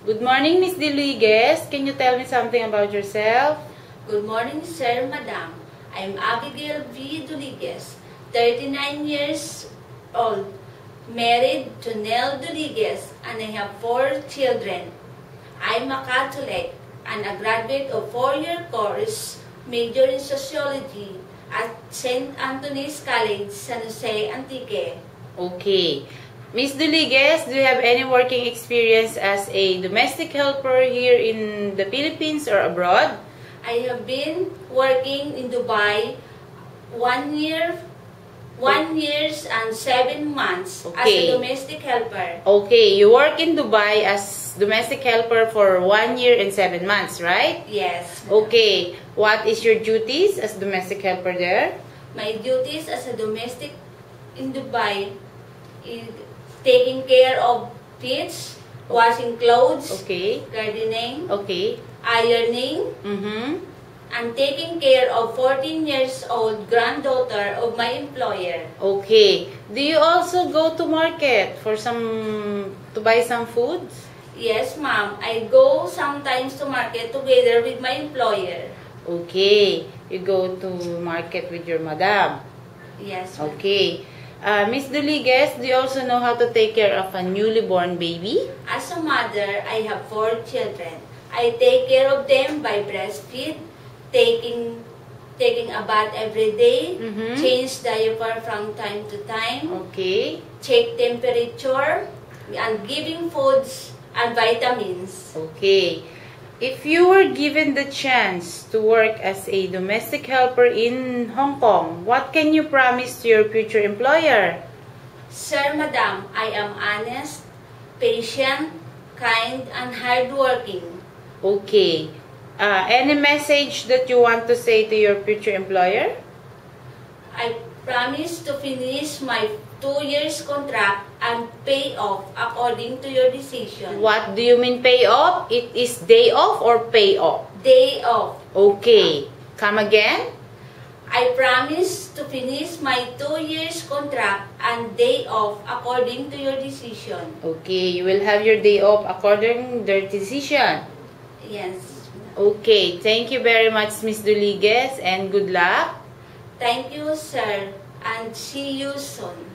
Good morning, Miss Deligues. Can you tell me something about yourself? Good morning, sir, madam. I'm Abigail V. Deligues, 39 years old, married to Nell Deligues, and I have 4 children. I'm a Catholic and a graduate of 4-year course, major in sociology at St. Anthony's College, San Jose, Antique. Okay. Miss Deligues, do you have any working experience as a domestic helper here in the Philippines or abroad? I have been working in Dubai 1 year and 7 months as a domestic helper. Okay, you work in Dubai as domestic helper for 1 year and 7 months, right? Yes. Okay, what is your duties as domestic helper there? My duties as a domestic in Dubai is taking care of kids, washing clothes, gardening, ironing, and taking care of 14 years old granddaughter of my employer. Okay. Do you also go to market to buy some foods? Yes, ma'am. I go sometimes to market together with my employer. Okay. You go to market with your madam? Yes, ma'am. Okay. Miss Deligues, do you also know how to take care of a newly born baby? As a mother, I have 4 children. I take care of them by breastfeed, taking a bath every day, change diaper from time to time, check temperature, and giving foods and vitamins. Okay. If you were given the chance to work as a domestic helper in Hong Kong, what can you promise to your future employer? Sir, madam, I am honest, patient, kind, and hardworking. Okay. Any message that you want to say to your future employer? I promise to finish my 2 years contract and pay off according to your decision. What do you mean pay off? It is day off or pay off? Day off. Okay. Come again? I promise to finish my 2 years contract and day off according to your decision. Okay, you will have your day off according to their decision. Yes. Okay, thank you very much, Miss Deligues, and good luck. Thank you, sir, and see you soon.